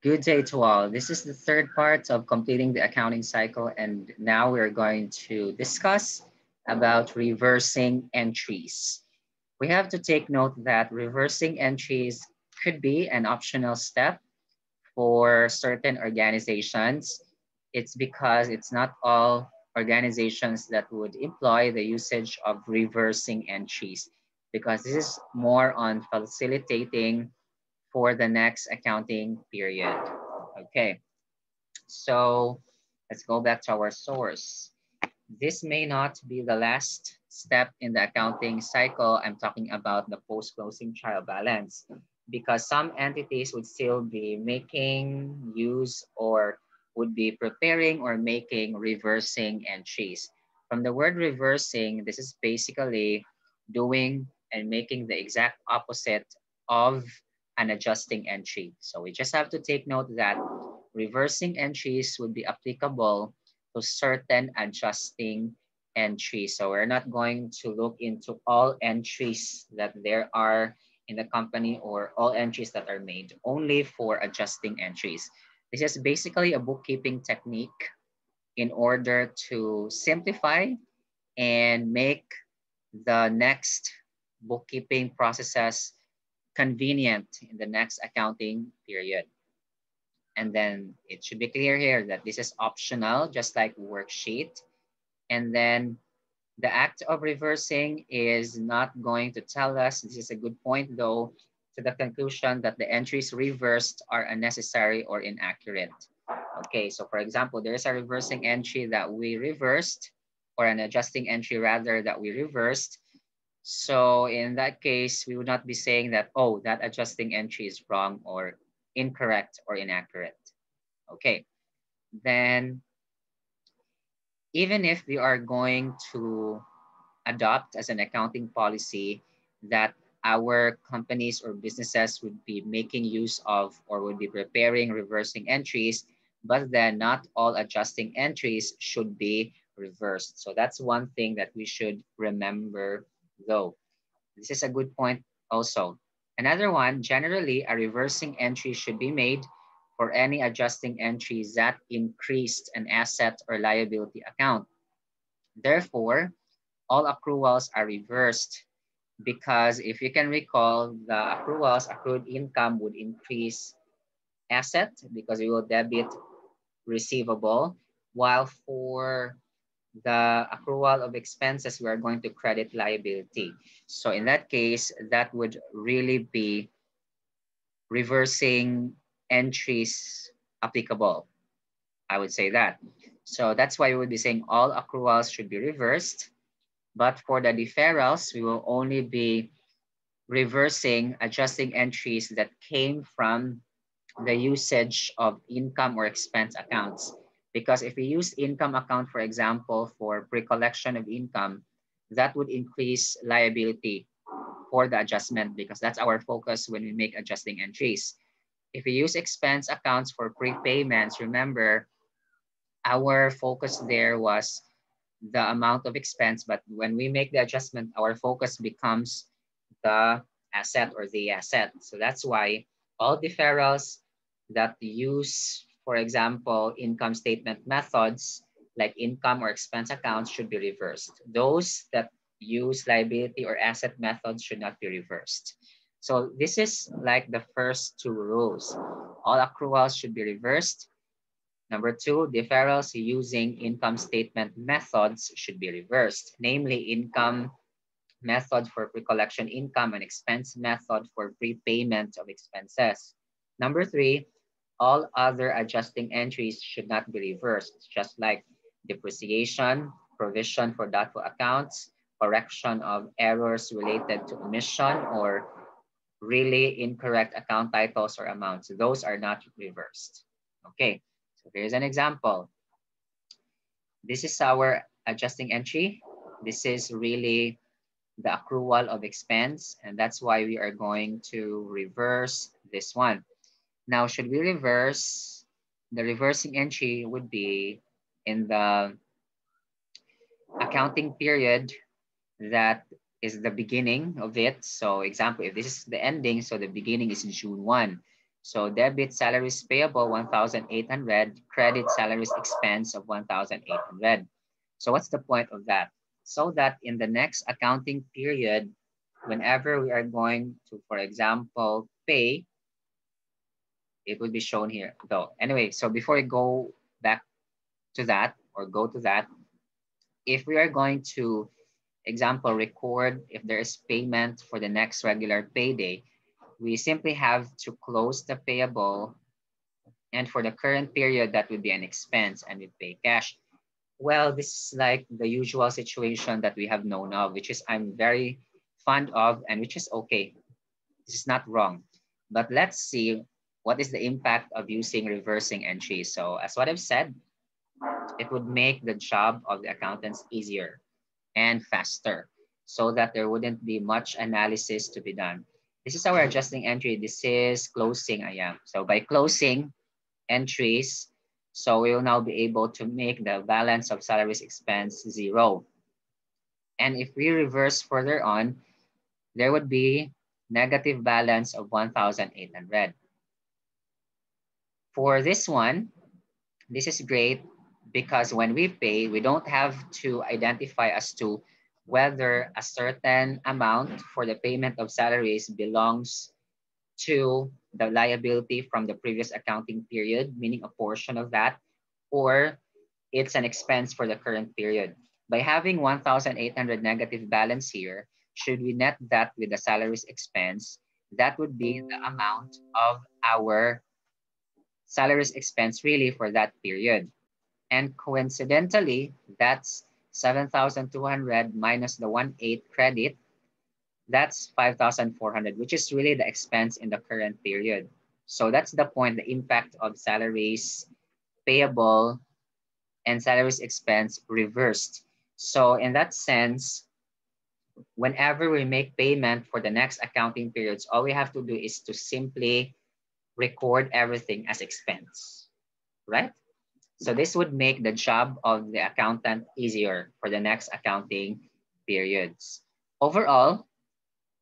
Good day to all. This is the third part of completing the accounting cycle, and now we're going to discuss about reversing entries. We have to take note that reversing entries could be an optional step for certain organizations. It's because it's not all organizations that would employ the usage of reversing entries, because this is more on facilitating for the next accounting period. Okay, so let's go back to our source. This may not be the last step in the accounting cycle. I'm talking about the post-closing trial balance, because some entities would still be making use or would be preparing or making reversing entries. From the word reversing, this is basically doing and making the exact opposite of an adjusting entry. So we just have to take note that reversing entries would be applicable to certain adjusting entries. So we're not going to look into all entries that there are in the company or all entries that are made, only for adjusting entries. This is basically a bookkeeping technique in order to simplify and make the next bookkeeping processes convenient in the next accounting period. And then it should be clear here that this is optional, just like worksheet. And then the act of reversing is not going to tell us, this is a good point though, to the conclusion that the entries reversed are unnecessary or inaccurate. Okay, so for example, there's a reversing entry that we reversed, or an adjusting entry rather that we reversed. So in that case, we would not be saying that, oh, that adjusting entry is wrong or incorrect or inaccurate. Okay, then even if we are going to adopt as an accounting policy that our companies or businesses would be making use of or would be preparing reversing entries, but then not all adjusting entries should be reversed. So that's one thing that we should remember though. This is a good point also. Another one, generally a reversing entry should be made for any adjusting entries that increased an asset or liability account. Therefore, all accruals are reversed, because if you can recall, the accruals, accrued income would increase asset because we will debit receivable, while for the accrual of expenses, we are going to credit liability. So in that case, that would really be reversing entries applicable. I would say that. So that's why we would be saying all accruals should be reversed. But for the deferrals, we will only be reversing adjusting entries that came from the usage of income or expense accounts. Because if we use income account, for example, for pre-collection of income, that would increase liability for the adjustment, because that's our focus when we make adjusting entries. If we use expense accounts for prepayments, remember, our focus there was the amount of expense, but when we make the adjustment, our focus becomes the asset or the asset. So that's why all deferrals that use, for example, income statement methods like income or expense accounts should be reversed. Those that use liability or asset methods should not be reversed. So this is like the first two rules. All accruals should be reversed. Number two, deferrals using income statement methods should be reversed, namely income method for pre-collection income and expense method for prepayment of expenses. Number three, all other adjusting entries should not be reversed, just like depreciation, provision for doubtful accounts, correction of errors related to omission or really incorrect account titles or amounts. Those are not reversed. Okay, so here's an example. This is our adjusting entry. This is really the accrual of expense, and that's why we are going to reverse this one. Now, should we reverse? The reversing entry would be in the accounting period that is the beginning of it. So example, if this is the ending, so the beginning is June 1. So debit salaries payable 1,800, credit salaries expense of 1,800. So what's the point of that? So that in the next accounting period, whenever we are going to, for example, pay, it would be shown here though. Anyway, so before we go back to that or go to that, if we are going to, example, record if there is payment for the next regular payday, we simply have to close the payable, and for the current period, that would be an expense and we pay cash. Well, this is like the usual situation that we have known of, which is I'm very fond of and which is okay. This is not wrong. But let's see what is the impact of using reversing entries. So as what I've said, it would make the job of the accountants easier and faster so that there wouldn't be much analysis to be done. This is our adjusting entry. This is closing I am. So by closing entries, so we will now be able to make the balance of salaries expense 0. And if we reverse further on, there would be negative balance of 1,800. For this one, this is great because when we pay, we don't have to identify as to whether a certain amount for the payment of salaries belongs to the liability from the previous accounting period, meaning a portion of that, or it's an expense for the current period. By having 1,800 negative balance here, should we net that with the salaries expense, that would be the amount of our salaries expense really for that period. And coincidentally, that's 7,200 minus the 1,800 credit, that's 5,400, which is really the expense in the current period. So that's the point, the impact of salaries payable and salaries expense reversed. So in that sense, whenever we make payment for the next accounting periods, all we have to do is to simply record everything as expense, right? So this would make the job of the accountant easier for the next accounting periods. Overall,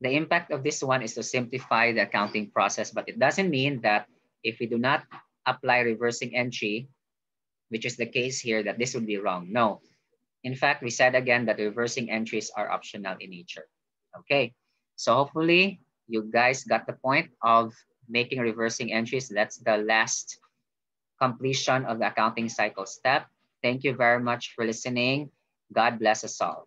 the impact of this one is to simplify the accounting process, but it doesn't mean that if we do not apply reversing entry, which is the case here, that this would be wrong. No. In fact, we said again that reversing entries are optional in nature. Okay. So hopefully you guys got the point of making reversing entries. That's the last completion of the accounting cycle step. Thank you very much for listening. God bless us all.